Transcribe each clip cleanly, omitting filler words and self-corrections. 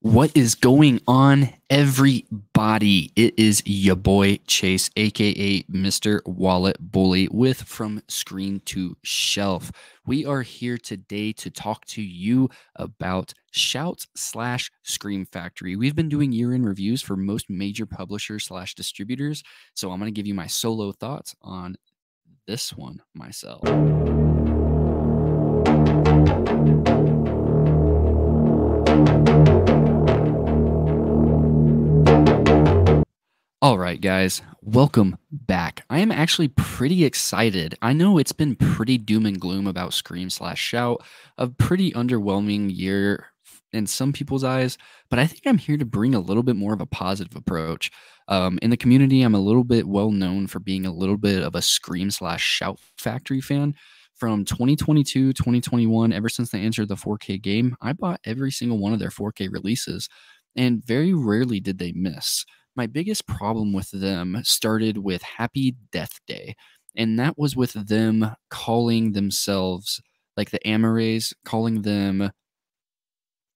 What is going on, everybody? It is your boy Chase, aka Mr. Wallet Bully, with From Screen to Shelf. We are here today to talk to you about Shout/Scream Factory. We've been doing year-end reviews for most major publishers/distributors, so I'm going to give you my solo thoughts on this one myself. All right, guys, welcome back. I am actually pretty excited. I know it's been pretty doom and gloom about Scream/Shout, a pretty underwhelming year in some people's eyes, but I think I'm here to bring a little bit more of a positive approach. In the community, I'm a little bit well known for being a little bit of a Scream/Shout Factory fan. From 2022, 2021, ever since they entered the 4K game, I bought every single one of their 4K releases, and very rarely did they miss. My biggest problem with them started with Happy Death Day, and that was with them calling themselves, like the Amarays, calling them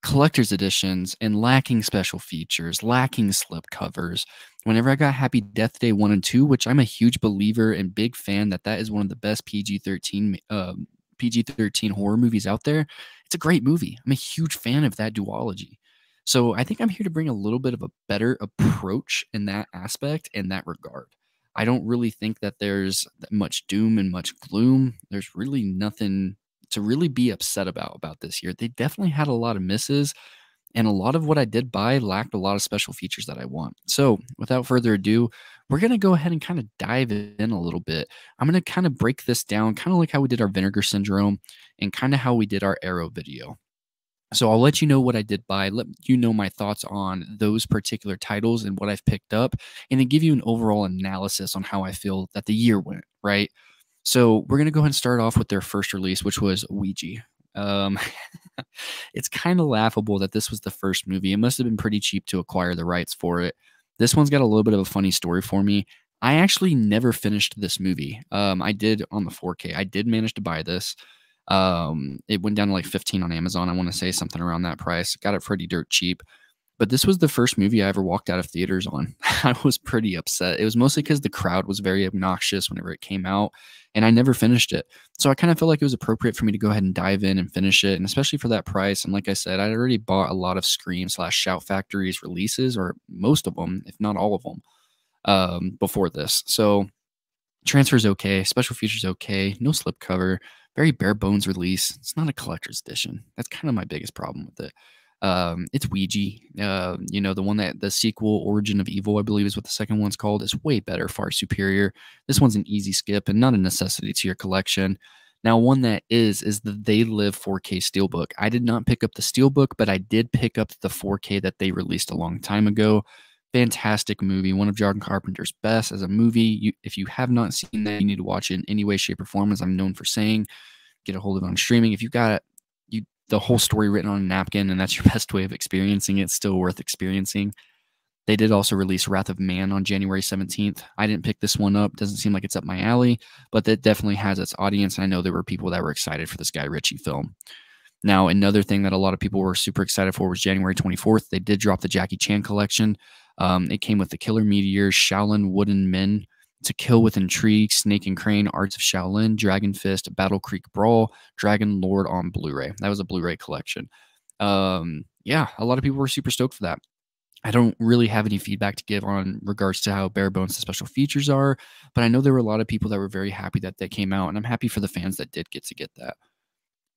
collector's editions and lacking special features, lacking slipcovers. Whenever I got Happy Death Day 1 and 2, which I'm a huge believer and big fan that is one of the best PG-13 horror movies out there, it's a great movie. I'm a huge fan of that duology. So I think I'm here to bring a little bit of a better approach in that aspect, in that regard. I don't really think that there's much doom and much gloom. There's really nothing to really be upset about this year. They definitely had a lot of misses, and a lot of what I did buy lacked a lot of special features that I want. So without further ado, we're going to go ahead and kind of dive in a little bit. I'm going to kind of break this down, kind of like how we did our Vinegar Syndrome and kind of how we did our Arrow video. So I'll let you know what I did buy, let you know my thoughts on those particular titles and what I've picked up, and then give you an overall analysis on how I feel that the year went, right? So we're going to go ahead and start off with their first release, which was Ouija. Um, it's kind of laughable that this was the first movie. It must have been pretty cheap to acquire the rights for it. This one's got a little bit of a funny story for me. I actually never finished this movie. I did on the 4K. I did manage to buy this. It went down to like 15 on Amazon. I want to say something around that price. Got it pretty dirt cheap. But this was the first movie I ever walked out of theaters on. I was pretty upset. It was mostly because the crowd was very obnoxious whenever it came out, and I never finished it. So I kind of felt like it was appropriate for me to go ahead and dive in and finish it, and especially for that price. And like I said, I'd already bought a lot of Scream/Shout Factory's releases, or most of them, if not all of them, before this. So transfer's okay, special features okay, no slipcover, very bare bones release. It's not a collector's edition. That's kind of my biggest problem with it. It's Ouija, the one that the sequel, Origin of Evil, I believe is what the second one's called, is way better, far superior. This one's an easy skip and not a necessity to your collection. Now, one that is the They Live 4K Steelbook. I did not pick up the Steelbook, but I did pick up the 4K that they released a long time ago. Fantastic movie, one of John Carpenter's best as a movie. If you have not seen that, you need to watch it in any way, shape, or form, as I'm known for saying. Get a hold of it on streaming. If you got it, the whole story written on a napkin, and that's your best way of experiencing it, still worth experiencing. They did also release Wrath of Man on January 17th. I didn't pick this one up. Doesn't seem like it's up my alley, but that definitely has its audience, and I know there were people that were excited for this Guy Ritchie film. Now, another thing that a lot of people were super excited for was January 24th. They did drop the Jackie Chan collection. It came with the Killer Meteors, Shaolin Wooden Men, To Kill with Intrigue, Snake and Crane, Arts of Shaolin, Dragon Fist, Battle Creek Brawl, Dragon Lord on Blu-ray. That was a Blu-ray collection. Yeah, a lot of people were super stoked for that. I don't really have any feedback to give on regards to how bare bones the special features are, but I know there were a lot of people that were very happy that they came out, and I'm happy for the fans that did get to get that.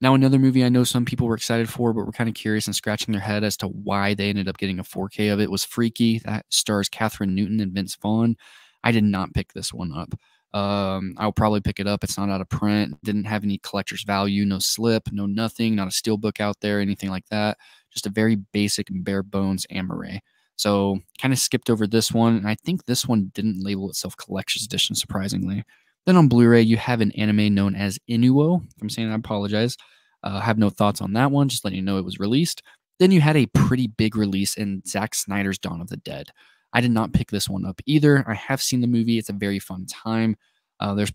Now, another movie I know some people were excited for, but were kind of curious and scratching their head as to why they ended up getting a 4K of it, was Freaky. That stars Catherine Newton and Vince Vaughn. I did not pick this one up. I'll probably pick it up. It's not out of print. Didn't have any collector's value. No slip, no nothing. Not a steelbook out there, anything like that. Just a very basic and bare bones Amaray. So kind of skipped over this one. And I think this one didn't label itself Collector's Edition, surprisingly. Then on Blu-ray, you have an anime known as Inuo. If I'm saying that, I apologize. Have no thoughts on that one. Just letting you know it was released. Then you had a pretty big release in Zack Snyder's Dawn of the Dead. I did not pick this one up either. I have seen the movie. It's a very fun time. There's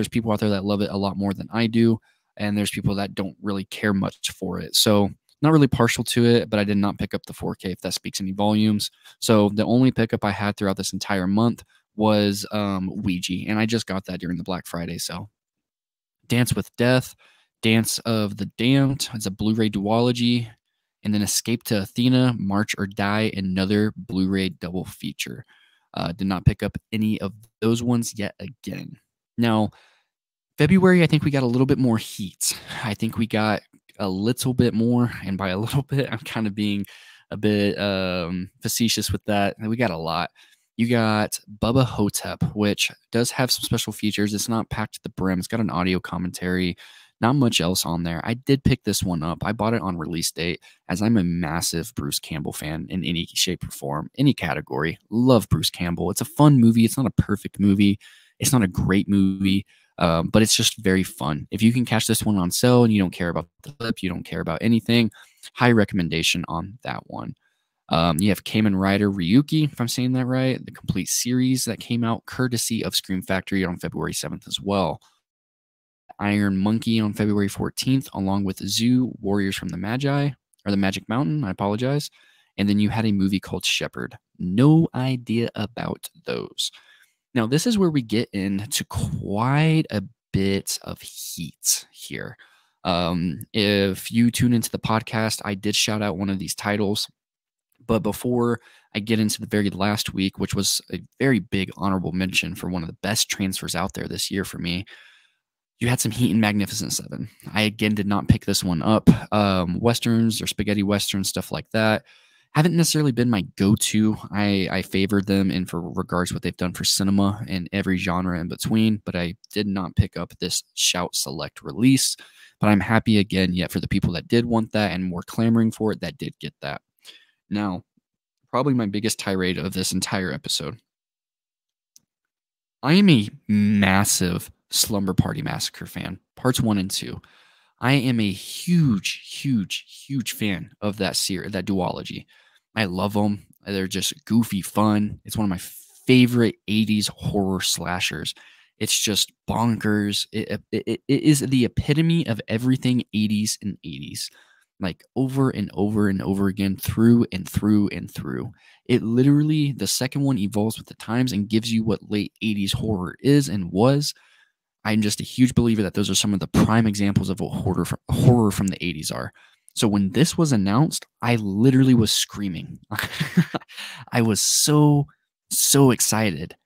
people out there that love it a lot more than I do, and there's people that don't really care much for it. So Not really partial to it, but I did not pick up the 4K, if that speaks any volumes. So the only pickup I had throughout this entire month was Ouija, and I just got that during the Black Friday sale. Dance with Death, Dance of the Damned. It's a Blu-ray duology. And then Escape to Athena, March or Die, another Blu-ray double feature. Did not pick up any of those ones yet again. Now, February, I think we got a little bit more heat. I think we got a little bit more, and by a little bit, I'm kind of being a bit facetious with that. We got a lot. You got Bubba Hotep, which does have some special features. It's not packed to the brim. It's got an audio commentary, not much else on there. I did pick this one up. I bought it on release date, as I'm a massive Bruce Campbell fan in any shape or form, any category. Love Bruce Campbell. It's a fun movie. It's not a perfect movie. It's not a great movie. But it's just very fun. If you can catch this one on sale and you don't care about the flip, you don't care about anything, high recommendation on that one. You have Kamen Rider Ryuki, if I'm saying that right, the complete series that came out courtesy of Scream Factory on February 7th as well. Iron Monkey on February 14th, along with Zoo Warriors from the Magi, or the Magic Mountain, I apologize. And then you had a movie called Shepherd. No idea about those. Now, this is where we get into quite a bit of heat here. If you tune into the podcast, I did shout out one of these titles. But before I get into the very last week, which was a very big honorable mention for one of the best transfers out there this year for me, you had some heat in Magnificent Seven. I, again, did not pick this one up. Westerns or spaghetti westerns, stuff like that, haven't necessarily been my go-to. I favored them in for regards what they've done for cinema and every genre in between, but I did not pick up this Shout Select release. But I'm happy again yet for the people that did want that and were clamoring for it that did get that. Now, probably my biggest tirade of this entire episode. I am a massive Slumber Party Massacre fan, parts 1 and 2. I am a huge fan of that series, that duology. I love them. They're just goofy fun. It's one of my favorite 80s horror slashers. It's just bonkers. It is the epitome of everything 80s and 80s. Like over and over and over again, through and through and through. It literally, the second one evolves with the times and gives you what late 80s horror is and was. I'm just a huge believer that those are some of the prime examples of what horror from the 80s are. So when this was announced, I literally was screaming. I was so excited.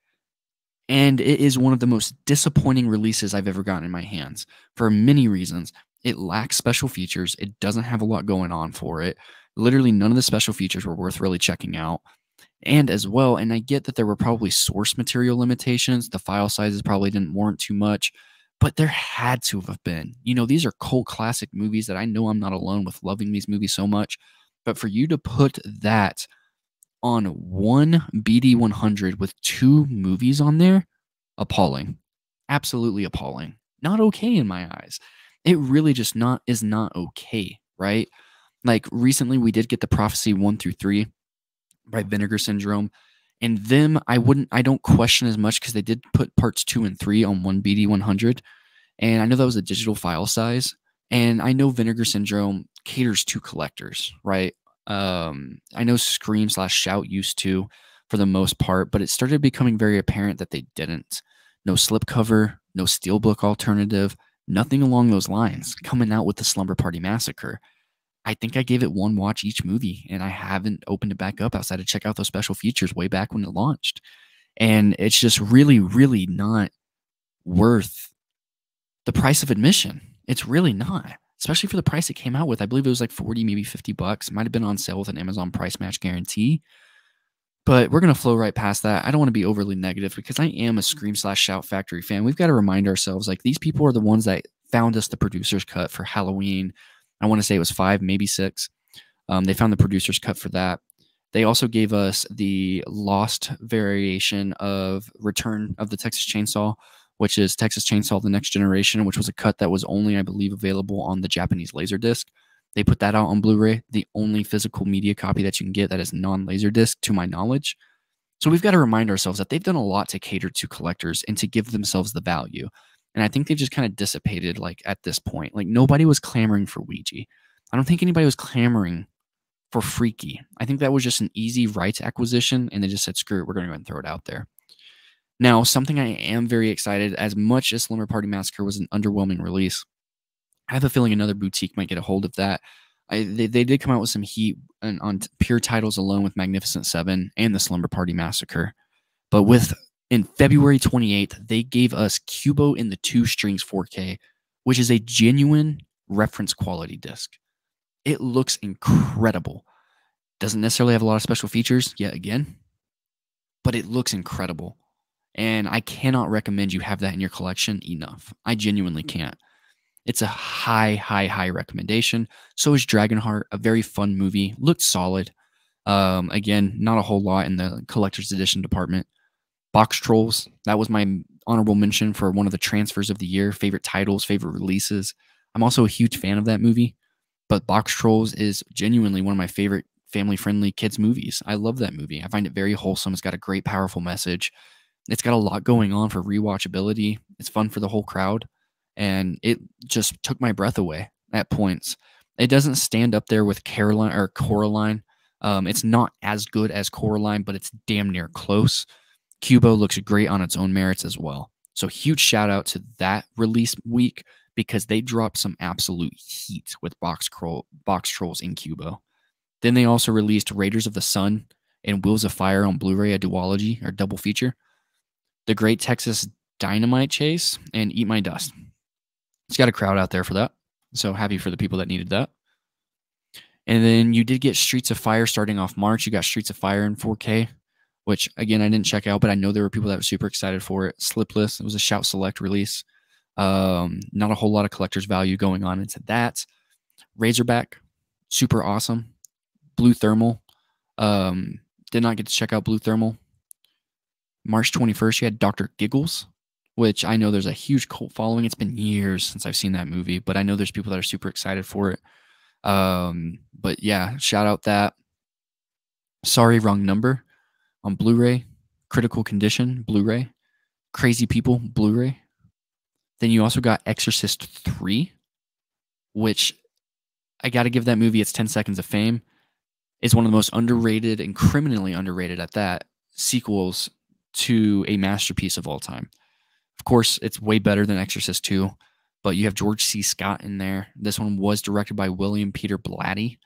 And it is one of the most disappointing releases I've ever gotten in my hands for many reasons. It lacks special features. It doesn't have a lot going on for it. Literally none of the special features were worth really checking out. And as well, and I get that there were probably source material limitations. The file sizes probably didn't warrant too much, but there had to have been. You know, these are cult classic movies that I know I'm not alone with loving these movies so much. But for you to put that on one BD100 with 2 movies on there, appalling. Absolutely appalling. Not okay in my eyes. It really just is not okay, right? Like recently we did get the Prophecy 1 through 3 by Vinegar Syndrome, and them I don't question as much because they did put parts 2 and 3 on one BD100, and I know that was a digital file size, and I know Vinegar Syndrome caters to collectors, right? I know Scream/Shout used to for the most part, but it started becoming very apparent that they didn't. No slipcover, no steelbook alternative, nothing along those lines coming out with the Slumber Party Massacre. I think I gave it one watch each movie, and I haven't opened it back up outside to check out those special features way back when it launched. And it's just really not worth the price of admission. It's really not, especially for the price it came out with. I believe it was like 40, maybe $50. It might have been on sale with an Amazon price match guarantee. But we're going to flow right past that. I don't want to be overly negative because I am a Scream/Shout Factory fan. We've got to remind ourselves, like, these people are the ones that found us the producer's cut for Halloween. I want to say it was 5, maybe 6. They found the producer's cut for that. They also gave us the lost variation of Return of the Texas Chainsaw, which is Texas Chainsaw The Next Generation, which was a cut that was only, I believe, available on the Japanese Laserdisc. They put that out on Blu-ray, the only physical media copy that you can get that is non-Laserdisc, to my knowledge. So we've got to remind ourselves that they've done a lot to cater to collectors and to give themselves the value. And I think they've just kind of dissipated, like, at this point. Like, nobody was clamoring for Ouija. I don't think anybody was clamoring for Freaky. I think that was just an easy rights acquisition, and they just said, screw it, we're going to go ahead and throw it out there. Now, something I am very excited, as much as Slumber Party Massacre was an underwhelming release, I have a feeling another boutique might get a hold of that. They did come out with some heat on pure titles alone with Magnificent Seven and the Slumber Party Massacre. But in February 28th, they gave us Cubo in the 2 strings 4K, which is a genuine reference quality disc. It looks incredible. Doesn't necessarily have a lot of special features yet again, but it looks incredible. And I cannot recommend you have that in your collection enough. I genuinely can't. It's a high recommendation. So is Dragonheart, a very fun movie. Looked solid. Again, not a whole lot in the collector's edition department. Box Trolls, that was my honorable mention for one of the transfers of the year, favorite titles, favorite releases. I'm also a huge fan of that movie, but Box Trolls is genuinely one of my favorite family-friendly kids movies. I love that movie. I find it very wholesome. It's got a great, powerful message. It's got a lot going on for rewatchability. It's fun for the whole crowd, and it just took my breath away at points. It doesn't stand up there with Caroline or Coraline. It's not as good as Coraline, but it's damn near close. Cubo looks great on its own merits as well. So huge shout out to that release week because they dropped some absolute heat with Box Trolls in Cubo. Then they also released Raiders of the Sun and Wheels of Fire on Blu-ray, a duology or double feature. The Great Texas Dynamite Chase and Eat My Dust. It's got a crowd out there for that. So happy for the people that needed that. And then you did get Streets of Fire starting off March. You got Streets of Fire in 4K, which, again, I didn't check out, but I know there were people that were super excited for it. Slipless, it was a Shout Select release. Not a whole lot of collector's value going on into that. Razorback, super awesome. Blue Thermal, did not get to check out Blue Thermal. March 21st, you had Dr. Giggles, which I know there's a huge cult following. It's been years since I've seen that movie, but I know there's people that are super excited for it. But yeah, shout out that. Sorry, Wrong Number on Blu-ray. Critical Condition Blu-ray. Crazy People Blu-ray. Then you also got Exorcist 3, which I got to give that movie its 10 seconds of fame. It's one of the most underrated and criminally underrated at that sequels to a masterpiece of all time. Of course, it's way better than Exorcist 2, but you have George C. Scott in there. This one was directed by William Peter Blatty,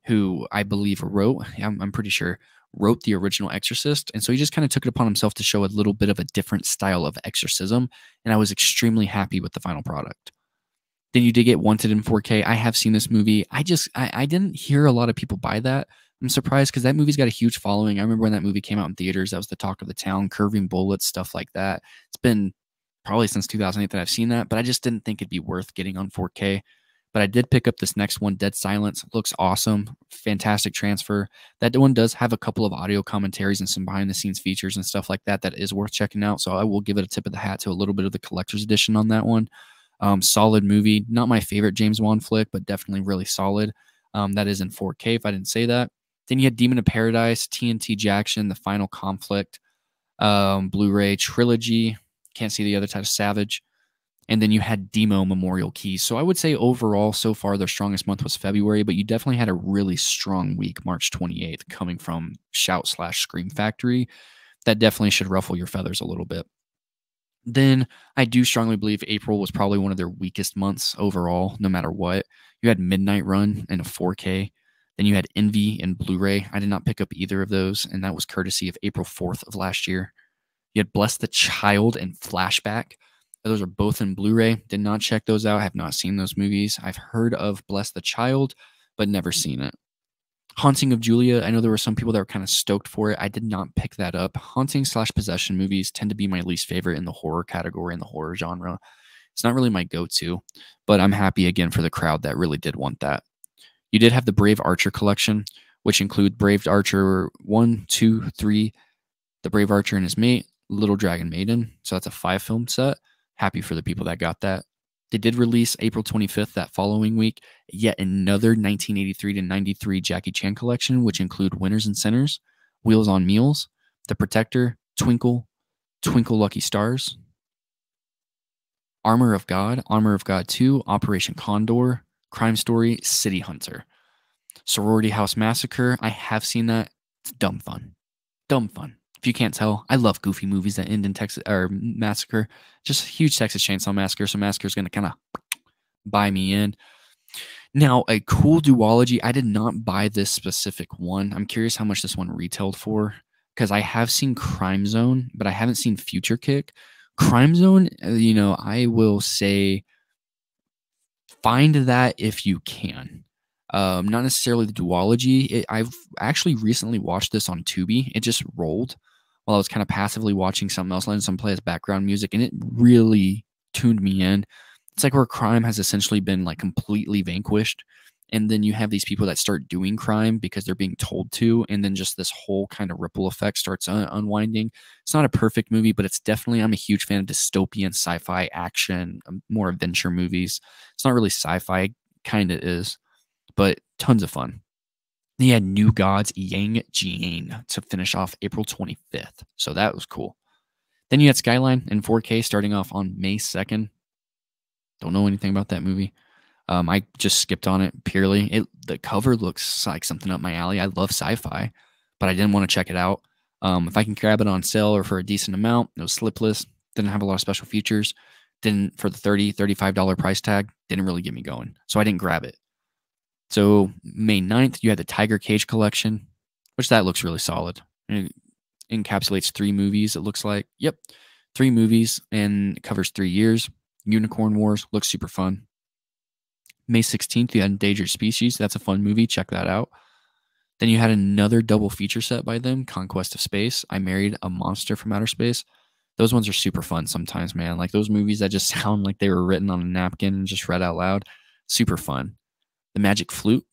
who I believe I'm pretty sure, wrote the original Exorcist. And so he just kind of took it upon himself to show a little bit of a different style of exorcism. And I was extremely happy with the final product. Then you did get Wanted in 4K. I have seen this movie. I didn't hear a lot of people buy that. I'm surprised because that movie's got a huge following. I remember when that movie came out in theaters, that was the talk of the town, Curving Bullets, stuff like that. It's been probably since 2008 that I've seen that, but I just didn't think it'd be worth getting on 4K. But I did pick up this next one, Dead Silence. Looks awesome. Fantastic transfer. That one does have a couple of audio commentaries and some behind-the-scenes features and stuff like that that is worth checking out. So I will give it a tip of the hat to a little bit of the collector's edition on that one. Solid movie. Not my favorite James Wan flick, but definitely really solid. That is in 4K, if I didn't say that. Then you had Demon of Paradise, TNT Jackson, The Final Conflict, Blu-ray trilogy. Can't see the other title, Savage. And then you had Demo Memorial Keys. So I would say overall, so far, their strongest month was February, but you definitely had a really strong week, March 28th, coming from Shout/Scream Factory. That definitely should ruffle your feathers a little bit. Then I do strongly believe April was probably one of their weakest months overall, no matter what. You had Midnight Run in a 4K. Then you had Envy and Blu-ray. I did not pick up either of those, and that was courtesy of April 4th of last year. You had Bless the Child and Flashback. Those are both in Blu-ray. Did not check those out. I have not seen those movies. I've heard of Bless the Child, but never seen it. Haunting of Julia. I know there were some people that were kind of stoked for it. I did not pick that up. Haunting/possession movies tend to be my least favorite in the horror category, in the horror genre. It's not really my go-to, but I'm happy again for the crowd that really did want that. You did have the Brave Archer collection, which include Brave Archer 1, 2, 3, the Brave Archer and his mate, Little Dragon Maiden. So that's a 5-film set. Happy for the people that got that. They did release April 25th that following week, yet another 1983 to 93 Jackie Chan collection, which include Winners and Sinners, Wheels on Meals, The Protector, Twinkle, Twinkle Lucky Stars, Armor of God 2, Operation Condor, Crime Story, City Hunter. Sorority House Massacre, I have seen that. It's dumb fun. Dumb fun. If you can't tell, I love goofy movies that end in Texas or massacre. Just a huge Texas Chainsaw Massacre, so Massacre is going to kind of buy me in. Now, a cool duology. I did not buy this specific one. I'm curious how much this one retailed for because I have seen Crime Zone, but I haven't seen Future Kick. Crime Zone, I will say find that if you can. Not necessarily the duology. I've actually recently watched this on Tubi. It just rolled while I was kind of passively watching something else, letting someone play as background music, and it really tuned me in. It's like where crime has essentially been like completely vanquished, and then you have these people that start doing crime because they're being told to, and then just this whole kind of ripple effect starts unwinding. It's not a perfect movie, but it's definitely, I'm a huge fan of dystopian sci-fi action, more adventure movies. It's not really sci-fi, kind of is, but tons of fun. Then you had New Gods Yang Jian to finish off April 25th. So that was cool. Then you had Skyline in 4K starting off on May 2nd. Don't know anything about that movie. I just skipped on it purely. The cover looks like something up my alley. I love sci-fi, but I didn't want to check it out. If I can grab it on sale or for a decent amount, it was slipless. Didn't have a lot of special features. Didn't, for the $30, $35 price tag, didn't really get me going. So I didn't grab it. So May 9th, you had the Tiger Cage collection, which that looks really solid. It encapsulates 3 movies, it looks like. Yep, 3 movies, and it covers 3 years. Unicorn Wars looks super fun. May 16th, you had Endangered Species. That's a fun movie. Check that out. Then you had another double feature set by them, Conquest of Space. I Married a Monster from Outer Space. Those ones are super fun sometimes, man. Like those movies that just sound like they were written on a napkin and just read out loud. Super fun. The Magic Flute.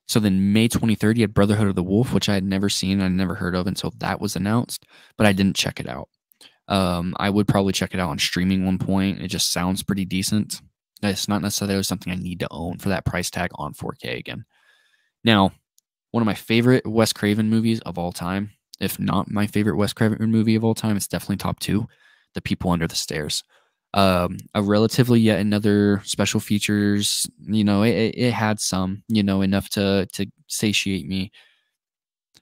So then May 23rd, you had Brotherhood of the Wolf, which I had never seen. I never heard of until that was announced, but I didn't check it out. I would probably check it out on streaming one point. It just sounds pretty decent. It's not necessarily something I need to own for that price tag on 4K again. Now, one of my favorite Wes Craven movies of all time, if not my favorite Wes Craven movie of all time, it's definitely top 2, The People Under the Stairs. A relatively yet another special features, it had some, enough to satiate me.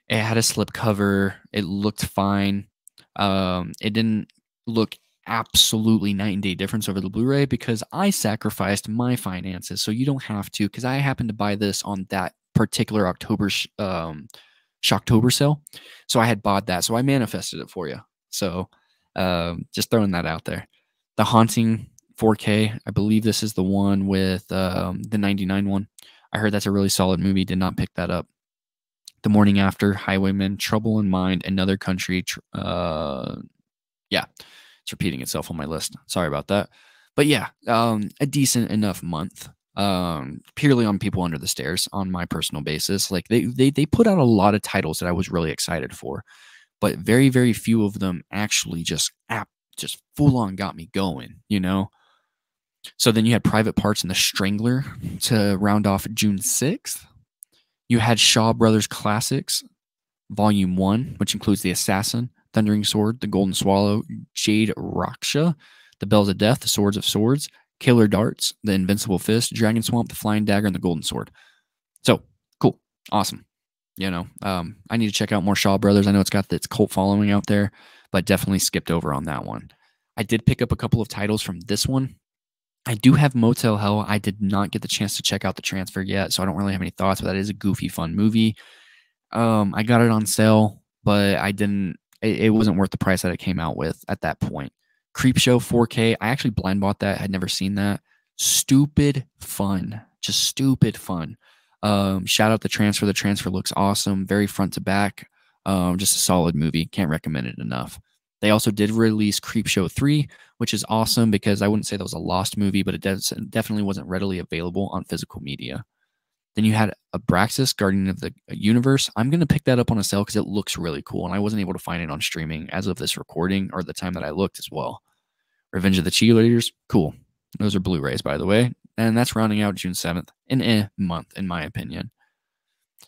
It had a slipcover. It looked fine. It didn't look absolutely night and day difference over the Blu-ray because I sacrificed my finances. So you don't have to, because I happened to buy this on that particular October Shocktober sale. So I had bought that. So I manifested it for you. So just throwing that out there. The Haunting 4K. I believe this is the one with the 99 one. I heard that's a really solid movie. Did not pick that up. The Morning After, Highwaymen, Trouble in Mind, Another Country. Yeah, it's repeating itself on my list. Sorry about that. But yeah, a decent enough month. Purely on People Under the Stairs on my personal basis. Like they put out a lot of titles that I was really excited for, but very, very few of them actually just full on got me going, So then you had Private Parts and The Strangler to round off June 6th. You had Shaw Brothers Classics, Volume 1, which includes The Assassin, Thundering Sword, The Golden Swallow, Jade Raksha, The Bells of Death, The Swords of Swords, Killer Darts, The Invincible Fist, Dragon Swamp, The Flying Dagger, and The Golden Sword. So, cool. Awesome. I need to check out more Shaw Brothers. I know it's got its cult following out there, but definitely skipped over on that one. I did pick up a couple of titles from this one. I do have Motel Hell. I did not get the chance to check out the transfer yet, so I don't really have any thoughts, but that is a goofy, fun movie. I got it on sale, but I didn't. It wasn't worth the price that it came out with at that point. Creepshow 4K. I actually blind bought that. I'd never seen that. Stupid fun. Just stupid fun. Shout out the transfer. The transfer looks awesome. Very front to back. Just a solid movie. Can't recommend it enough. They also did release Creepshow 3, which is awesome because I wouldn't say that was a lost movie, but it definitely wasn't readily available on physical media. Then you had Abraxas, Guardian of the Universe. I'm going to pick that up on a sale because it looks really cool, and I wasn't able to find it on streaming as of this recording or the time that I looked as well. Revenge of the Cheerleaders, cool. Those are Blu-rays, by the way, and that's rounding out June 7th. An month, in my opinion.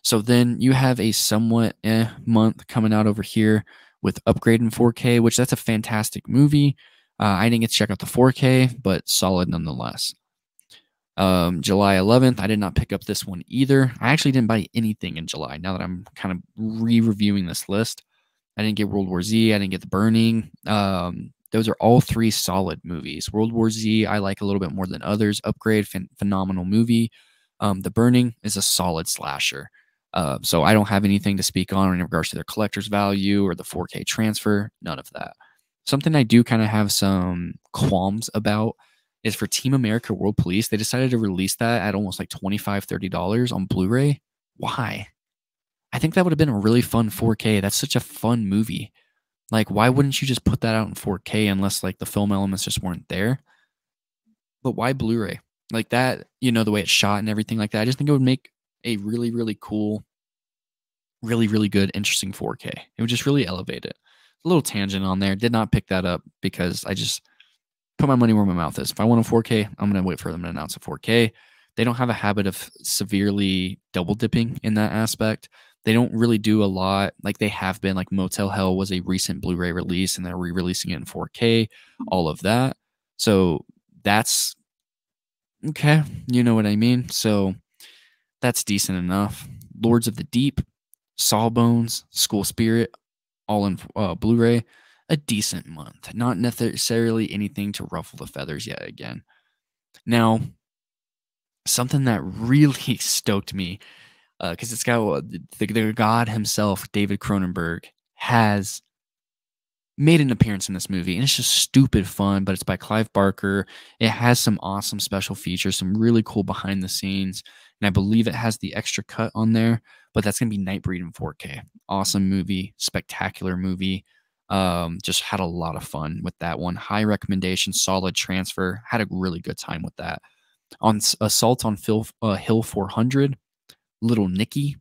So then you have a somewhat month coming out over here with Upgrade in 4K, which that's a fantastic movie. I didn't get to check out the 4K, but solid nonetheless. July 11th, I did not pick up this one either. I actually didn't buy anything in July. Now that I'm kind of re-reviewing this list, I didn't get World War Z. I didn't get The Burning. Those are all three solid movies. World War Z, I like a little bit more than others. Upgrade, phenomenal movie. The Burning is a solid slasher. So I don't have anything to speak on in regards to their collector's value or the 4K transfer. None of that. Something I do kind of have some qualms about is for Team America World Police. They decided to release that at almost like $25, $30 on Blu-ray. Why? I think that would have been a really fun 4K. That's such a fun movie. Like, why wouldn't you just put that out in 4K unless like the film elements just weren't there? But why Blu-ray? Like that, the way it's shot and everything like that. I just think it would make a really, really cool, really, really good, interesting 4K. It would just really elevate it. A little tangent on there. Did not pick that up because I just put my money where my mouth is. If I want a 4K, I'm going to wait for them to announce a 4K. They don't have a habit of severely double dipping in that aspect. They don't really do a lot like they have been. Like Motel Hell was a recent Blu-ray release and they're re-releasing it in 4K, all of that. So that's okay. You know what I mean? So that's decent enough. Lords of the Deep, Sawbones, School Spirit, all in Blu-ray. A decent month. Not necessarily anything to ruffle the feathers yet again. Now, something that really stoked me, because it's got the god himself, David Cronenberg, has made an appearance in this movie, and it's just stupid fun, but it's by Clive Barker. It has some awesome special features, some really cool behind the scenes, and I believe it has the extra cut on there, but that's going to be Nightbreed in 4K. Awesome movie, spectacular movie. Just had a lot of fun with that one. High recommendation, solid transfer. Had a really good time with that. On Assault on Hill 400, Little Nicky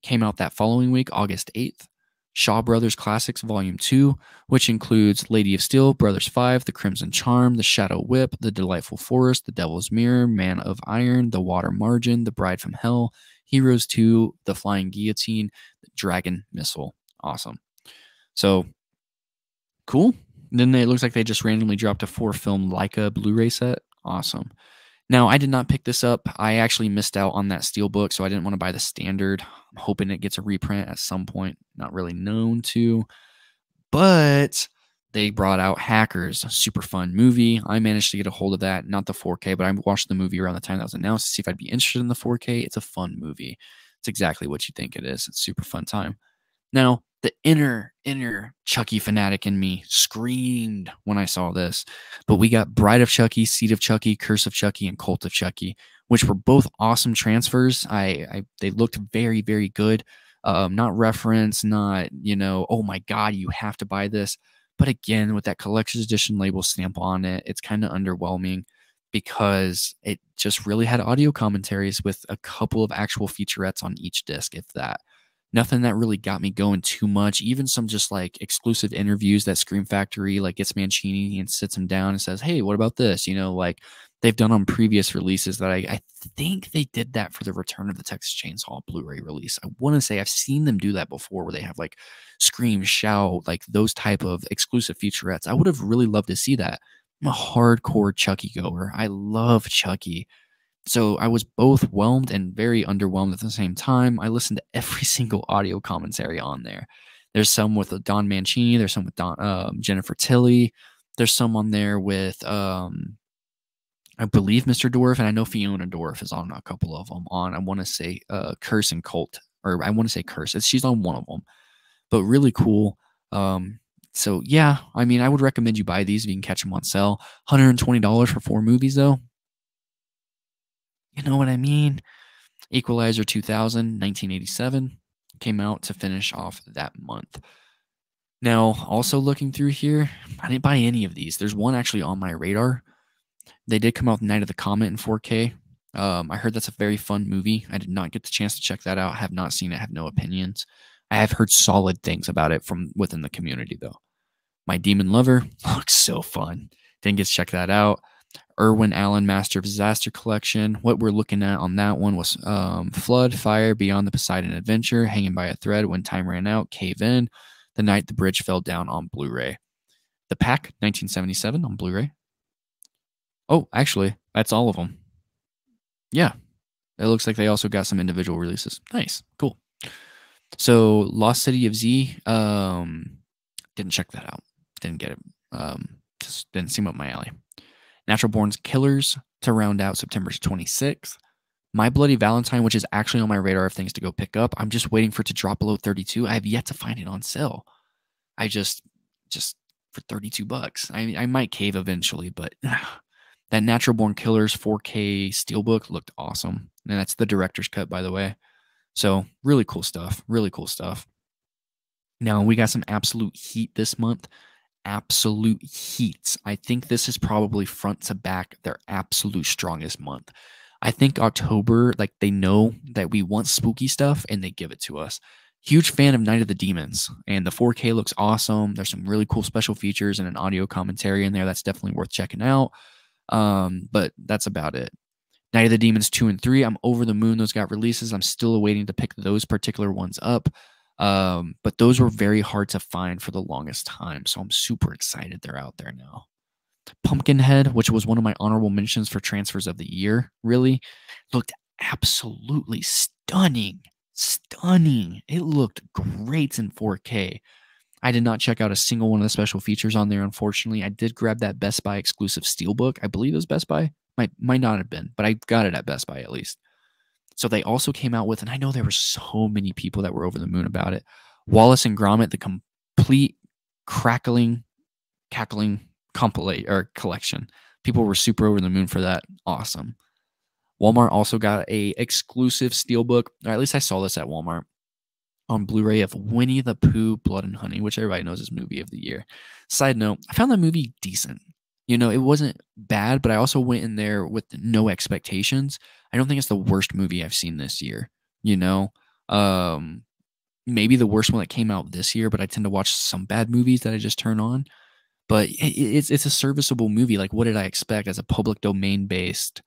came out that following week, August 8th. Shaw Brothers Classics Volume 2, which includes Lady of Steel, Brothers 5, The Crimson Charm, The Shadow Whip, The Delightful Forest, The Devil's Mirror, Man of Iron, The Water Margin, The Bride from Hell, Heroes 2, The Flying Guillotine, The Dragon Missile. Awesome. So, cool. Then it looks like they just randomly dropped a 4-film Leica Blu-ray set. Awesome. Now, I did not pick this up. I actually missed out on that Steelbook, so I didn't want to buy the standard. I'm hoping it gets a reprint at some point. Not really known to. But they brought out Hackers, a super fun movie. I managed to get a hold of that, not the 4K, but I watched the movie around the time that was announced to see if I'd be interested in the 4K. It's a fun movie. It's exactly what you think it is. It's a super fun time. Now, the inner Chucky fanatic in me screamed when I saw this. But we got Bride of Chucky, Seed of Chucky, Curse of Chucky, and Cult of Chucky, which were both awesome transfers. They looked very, very good. Not reference, not, oh my God, you have to buy this. But again, with that collector's edition label stamp on it, it's kind of underwhelming because it just really had audio commentaries with a couple of actual featurettes on each disc, if that. Nothing that really got me going too much. Even some just like exclusive interviews that Scream Factory like gets Mancini and sits him down and says, "Hey, what about this?" Like they've done on previous releases that I think they did that for the Return of the Texas Chainsaw Blu-ray release. I want to say I've seen them do that before where they have like Scream, Shout, like those type of exclusive featurettes. I would have really loved to see that. I'm a hardcore Chucky goer. I love Chucky. So I was both whelmed and very underwhelmed at the same time. I listened to every single audio commentary on there. There's some with Don Mancini. There's some with Jennifer Tilly. There's some on there with, I believe, Mr. Dorff, and I know Fiona Dorff is on a couple of them. I want to say Curse and Cult, or I want to say Curse. She's on one of them, but really cool. So yeah, I mean, I would recommend you buy these if you can catch them on sale. $120 for 4 movies, though. You know what I mean? Equalizer 2000, 1987 came out to finish off that month. Now, also looking through here, I didn't buy any of these. There's one actually on my radar. They did come out Night of the Comet in 4K. I heard that's a very fun movie. I did not get the chance to check that out. I have not seen it, have no opinions. I have heard solid things about it from within the community, though. My Demon Lover looks so fun. Didn't get to check that out. Irwin Allen Master of Disaster Collection. What we're looking at on that one was Flood, Fire, Beyond the Poseidon Adventure, Hanging by a Thread, When Time Ran Out, Cave In, The Night the Bridge Fell Down on Blu-ray. The Pack, 1977 on Blu-ray. Oh, actually, that's all of them. Yeah, it looks like they also got some individual releases. Nice, cool. So Lost City of Z, didn't check that out. Didn't get it. Just didn't seem up my alley. Natural Born's Killers to round out September 26th. My Bloody Valentine, which is actually on my radar of things to go pick up. I'm just waiting for it to drop below 32. I have yet to find it on sale. I just for 32 bucks. I might cave eventually, but that Natural Born Killers 4K Steelbook looked awesome. And that's the director's cut, by the way. So really cool stuff. Really cool stuff. Now we got some absolute heat this month. Absolute heat. I think this is probably front to back their absolute strongest month. I think October, like they know that we want spooky stuff and they give it to us. Huge fan of Night of the Demons, and the 4K looks awesome. There's some really cool special features and an audio commentary in there that's definitely worth checking out. But that's about it. Night of the Demons 2 and 3, I'm over the moon. Those got releases. I'm still waiting to pick those particular ones up. But those were very hard to find for the longest time. So I'm super excited they're out there now. Pumpkinhead, which was one of my honorable mentions for transfers of the year, really looked absolutely stunning. Stunning. It looked great in 4K. I did not check out a single one of the special features on there, unfortunately. I did grab that Best Buy exclusive Steelbook. I believe it was Best Buy. Might not have been, but I got it at Best Buy at least. So they also came out with, and I know there were so many people that were over the moon about it, Wallace and Gromit, the complete cackling compilate or collection. People were super over the moon for that. Awesome. Walmart also got a exclusive steelbook, or at least I saw this at Walmart, on Blu-ray of Winnie the Pooh, Blood and Honey, which everybody knows is movie of the year. Side note, I found that movie decent. You know, it wasn't bad, but I also went in there with no expectations. I don't think it's the worst movie I've seen this year. You know, maybe the worst one that came out this year, but I tend to watch some bad movies that I just turn on. But it's a serviceable movie. Like, what did I expect as a public domain based?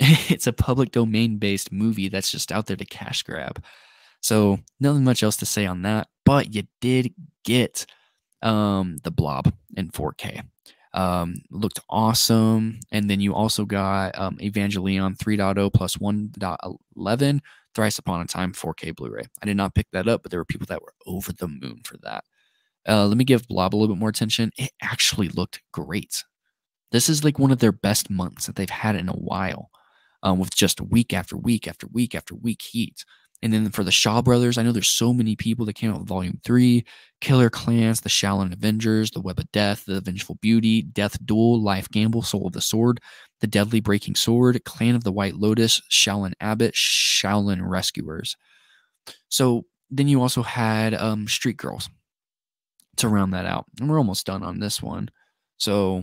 It's a public domain based movie that's just out there to cash grab. So nothing much else to say on that. But you did get the Blob in 4K. Looked awesome. And then you also got Evangelion 3.0 plus 1.11 Thrice Upon a Time 4K Blu-ray. I did not pick that up, but there were people that were over the moon for that. Let me give Blob a little bit more attention. It actually looked great. This is like one of their best months that they've had in a while, with just week after week after week after week heat. And then for the Shaw Brothers, I know there's so many people that came out with Volume 3, Killer Clans, the Shaolin Avengers, The Web of Death, The Vengeful Beauty, Death Duel, Life Gamble, Soul of the Sword, The Deadly Breaking Sword, Clan of the White Lotus, Shaolin Abbot, Shaolin Rescuers. So then you also had Street Girls to round that out. And we're almost done on this one. So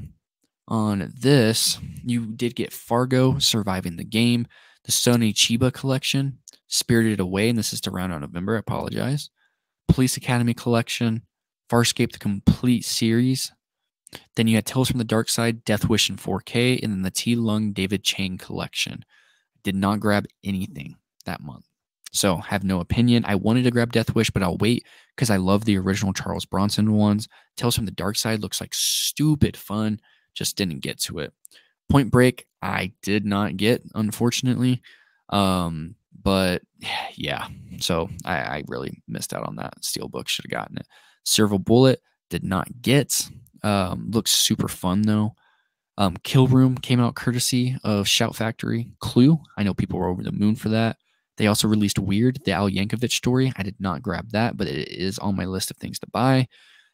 on this, you did get Fargo, Surviving the Game, the Sony Chiba Collection, Spirited Away, and this is to round out November, I apologize. Police Academy Collection, Farscape, the complete series. Then you had Tales from the Dark Side, Death Wish in 4K, and then the T. Lung David Chang Collection. Did not grab anything that month. So have no opinion. I wanted to grab Death Wish, but I'll wait because I love the original Charles Bronson ones. Tales from the Dark Side looks like stupid fun. Just didn't get to it. Point Break, I did not get, unfortunately. But yeah, so I really missed out on that. Steelbook should have gotten it. Serval Bullet did not get. Looks super fun though. Kill Room came out courtesy of Shout Factory. Clue, I know people were over the moon for that. They also released Weird, the Al Yankovic story. I did not grab that, but it is on my list of things to buy.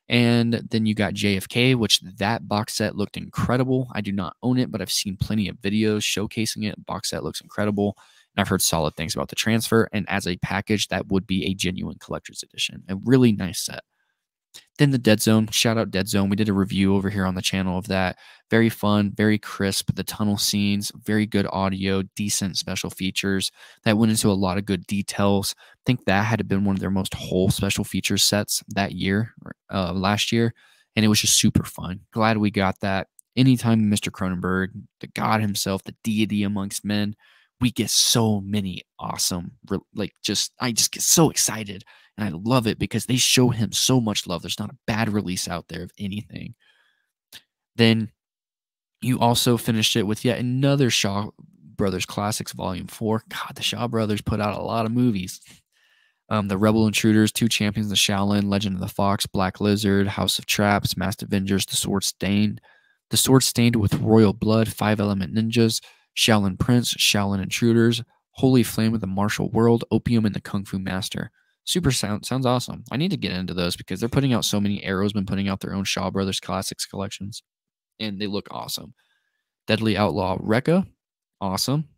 And then you got JFK, which that box set looked incredible. I do not own it, but I've seen plenty of videos showcasing it. Box set looks incredible. And I've heard solid things about the transfer. And as a package, that would be a genuine collector's edition. A really nice set. Then the Dead Zone, shout out Dead Zone. We did a review over here on the channel of that. Very fun, very crisp. The tunnel scenes, very good audio, decent special features that went into a lot of good details. I think that had been one of their most whole special features sets that year, last year. And it was just super fun. Glad we got that. Anytime Mr. Cronenberg, the God himself, the deity amongst men, we get so many awesome, I just get so excited. And I love it because they show him so much love. There's not a bad release out there of anything. Then you also finished it with yet another Shaw Brothers Classics Volume 4. God, the Shaw Brothers put out a lot of movies. The Rebel Intruders, Two Champions of Shaolin, Legend of the Fox, Black Lizard, House of Traps, Masked Avengers, The Sword Stained with Royal Blood, Five Element Ninjas, Shaolin Prince, Shaolin Intruders, Holy Flame of the Martial World, Opium and the Kung Fu Master. Sounds awesome. I need to get into those because they're putting out so many. Arrow's been putting out their own Shaw Brothers Classics collections, and they look awesome. Deadly Outlaw Rekka, awesome.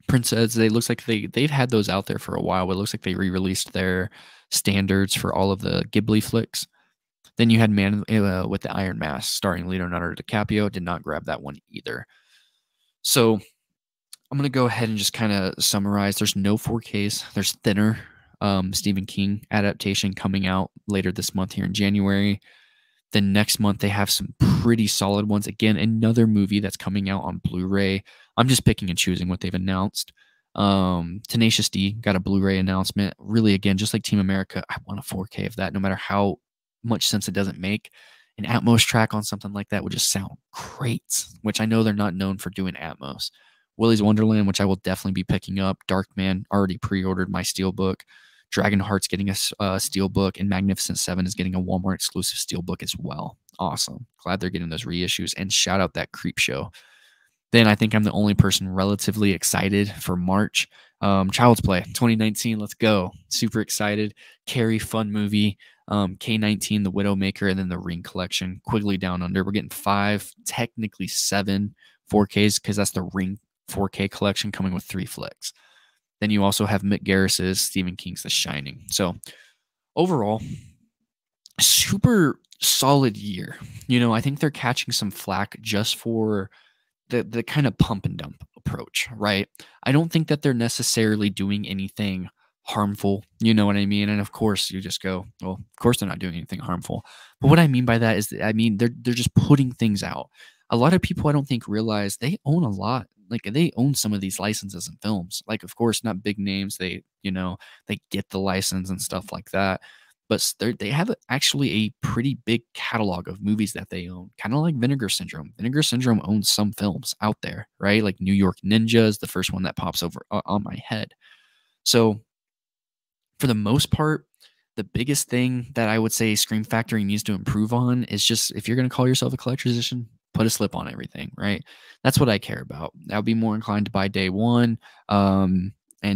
Princess, they looks like they've had those out there for a while. It looks like they re-released their standards for all of the Ghibli flicks. Then you had Man with the Iron Mask, starring Leonardo DiCaprio. Did not grab that one either. So I'm gonna go ahead and just kind of summarize. There's no 4Ks. There's Thinner, Stephen King adaptation coming out later this month here in January. Then next month they have some pretty solid ones. Again, another movie that's coming out on Blu-ray. I'm just picking and choosing what they've announced. Tenacious D got a Blu-ray announcement. Really, again, just like Team America, I want a 4K of that, no matter how much sense it doesn't make. An Atmos track on something like that would just sound great, which I know they're not known for doing Atmos. Willy's Wonderland, which I will definitely be picking up. Darkman, already pre-ordered my Steelbook. Dragonheart's getting a Steelbook, and Magnificent Seven is getting a Walmart exclusive Steelbook as well. Awesome. Glad they're getting those reissues, and shout out that Creep Show. Then I think I'm the only person relatively excited for March. Child's Play 2019, let's go. Super excited. Carrie, fun movie. K-19, The Widowmaker, and then the Ring Collection. Quigley Down Under. We're getting 5, technically 7 4Ks because that's the Ring 4K collection coming with 3 flicks. Then you also have Mick Garris's Stephen King's The Shining. So overall, super solid year. You know, I think they're catching some flack just for the kind of pump and dump approach, right? I don't think that they're necessarily doing anything harmful, you know what I mean? And of course, you just go, well, of course they're not doing anything harmful. But what I mean by that is that, I mean, they're just putting things out. A lot of people I don't think realize they own a lot. Like they own some of these licenses and films. Like, of course, not big names. They, you know, they get the license and stuff like that. But they have actually a pretty big catalog of movies that they own, kind of like Vinegar Syndrome. Vinegar Syndrome owns some films out there, right? Like New York Ninja is the first one that pops over on my head. So for the most part, the biggest thing that I would say Scream Factory needs to improve on is just, if you're going to call yourself a collector's edition, put a slip on everything, right? That's what I care about. I'll be more inclined to buy day one, and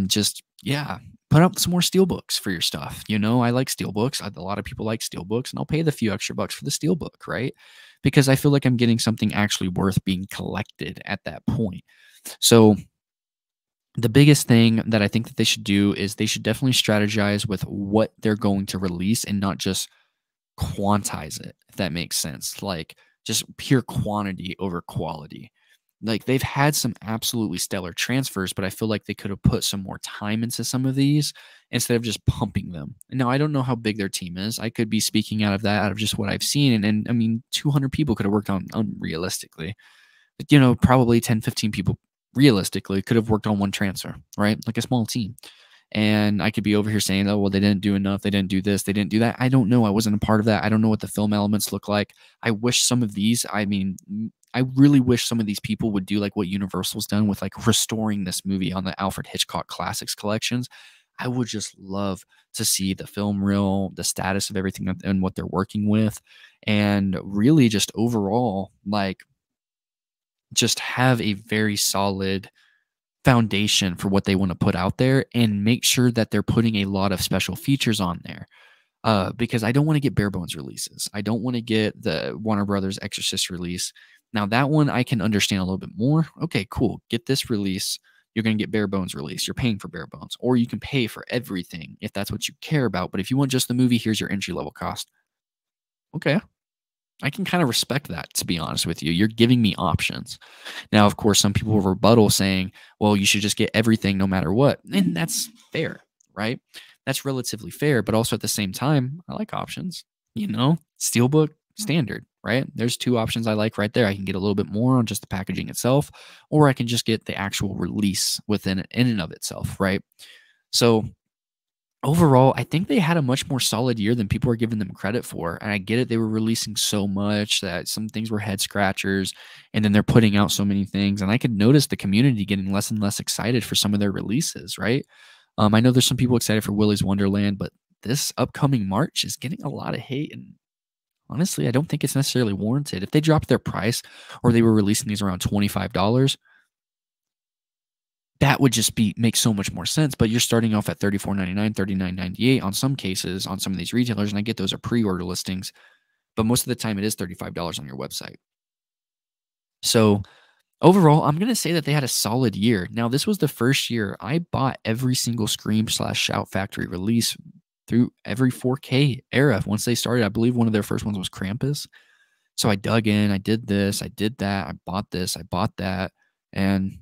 just, yeah, put up some more steelbooks for your stuff. You know, I like steelbooks. A lot of people like steelbooks, and I'll pay the few extra bucks for the steelbook, right? Because I feel like I'm getting something actually worth being collected at that point. So the biggest thing that I think that they should do is they should definitely strategize with what they're going to release and not just quantize it, if that makes sense. Like just pure quantity over quality. Like they've had some absolutely stellar transfers, but I feel like they could have put some more time into some of these instead of just pumping them. Now, I don't know how big their team is. I could be speaking out of just what I've seen. And I mean, 200 people could have worked on realistically. But, you know, probably 10, 15 people realistically could have worked on one transfer, right? Like a small team. And I could be over here saying, oh, well, they didn't do enough. They didn't do this. They didn't do that. I don't know. I wasn't a part of that. I don't know what the film elements look like. I wish some of these, I mean, I really wish some of these people would do like what Universal's done with like restoring this movie on the Alfred Hitchcock Classics collections. I would just love to see the film reel, the status of everything and what they're working with. And really just overall, like, just have a very solid foundation for what they want to put out there and make sure that they're putting a lot of special features on there. Because I don't want to get bare bones releases. I don't want to get the Warner Brothers Exorcist release. Now that one I can understand a little bit more. Okay, cool. Get this release. You're going to get bare bones release. You're paying for bare bones, or you can pay for everything if that's what you care about. But if you want just the movie, here's your entry level cost. Okay. I can kind of respect that, to be honest with you. You're giving me options. Now, of course, some people will rebuttal saying, well, you should just get everything no matter what. And that's fair, right? That's relatively fair. But also at the same time, I like options. You know, Steelbook, standard, right? There's 2 options I like right there. I can get a little bit more on just the packaging itself, or I can just get the actual release within it, in and of itself, right? So Overall, I think they had a much more solid year than people were giving them credit for, and I get it, they were releasing so much that some things were head scratchers, and then they're putting out so many things, and I could notice the community getting less and less excited for some of their releases, right? I know there's some people excited for Willy's Wonderland, but this upcoming March is getting a lot of hate, and honestly, I don't think it's necessarily warranted. If they dropped their price or they were releasing these around $25, that would just be make so much more sense. But you're starting off at $34.99, $39.98 on some cases on some of these retailers, and I get those are pre-order listings, but most of the time it is $35 on your website. So overall, I'm gonna say that they had a solid year. Now, this was the first year I bought every single Scream/Shout Factory release through every 4K era. Once they started, I believe one of their first ones was Krampus. So I dug in, I did this, I did that, I bought this, I bought that, and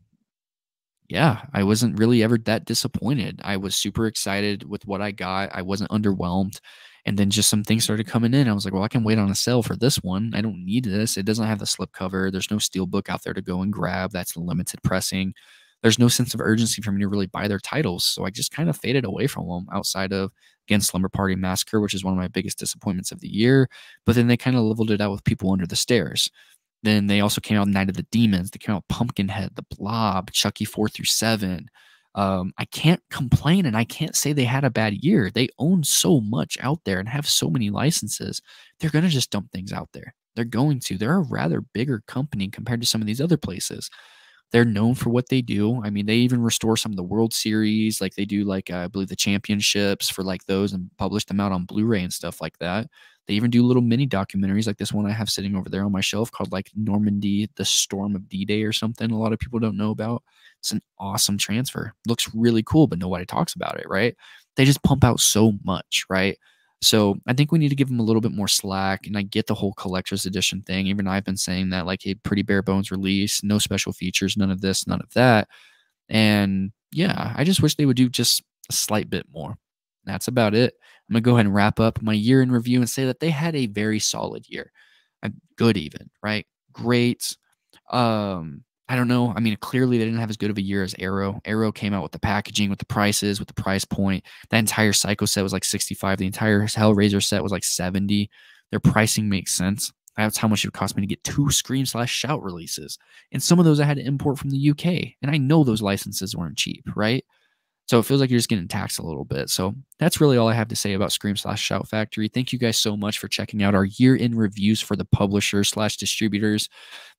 yeah, I wasn't really ever that disappointed. I was super excited with what I got. I wasn't underwhelmed. And then just some things started coming in. I was like, well, I can wait on a sale for this one. I don't need this. It doesn't have the slipcover. There's no steel book out there to go and grab. That's the limited pressing. There's no sense of urgency for me to really buy their titles. So I just kind of faded away from them outside of, again, Slumber Party Massacre, which is one of my biggest disappointments of the year. But then they kind of leveled it out with People Under the Stairs. Then they also came out Night of the Demons. They came out Pumpkinhead, The Blob, Chucky 4 through 7. I can't complain and I can't say they had a bad year. They own so much out there and have so many licenses. They're going to just dump things out there. They're going to. They're a rather bigger company compared to some of these other places. They're known for what they do. I mean, they even restore some of the World Series, like they do, like I believe the championships for like those and publish them out on Blu-ray and stuff like that. They even do little mini documentaries like this one I have sitting over there on my shelf called like Normandy, the Storm of D-Day or something. A lot of people don't know about. It's an awesome transfer. Looks really cool, but nobody talks about it, right? They just pump out so much, right? So I think we need to give them a little bit more slack. And I get the whole collector's edition thing. Even I've been saying that, like, a pretty bare bones release, no special features, none of this, none of that. And yeah, I just wish they would do just a slight bit more. That's about it. I'm going to go ahead and wrap up my year in review and say that they had a very solid year. A good even, right? Great. I don't know. I mean, clearly they didn't have as good of a year as Arrow. Arrow came out with the packaging, with the prices, with the price point. That entire Psycho set was like 65. The entire Hellraiser set was like 70. Their pricing makes sense. That's how much it would cost me to get 2 Scream/Shout releases. And some of those I had to import from the UK. And I know those licenses weren't cheap, right? So it feels like you're just getting taxed a little bit. So that's really all I have to say about Scream/Shout Factory. Thank you guys so much for checking out our year-in reviews for the publishers/distributors.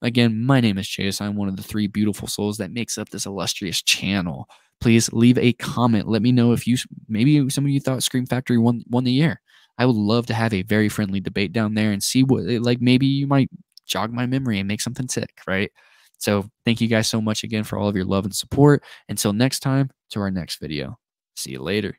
Again, my name is Chase. I'm one of the 3 beautiful souls that makes up this illustrious channel. Please leave a comment. Let me know if you, maybe some of you thought Scream Factory won the year. I would love to have a very friendly debate down there and see what, like, maybe you might jog my memory and make something tick, right? So thank you guys so much again for all of your love and support. Until next time, to our next video. See you later.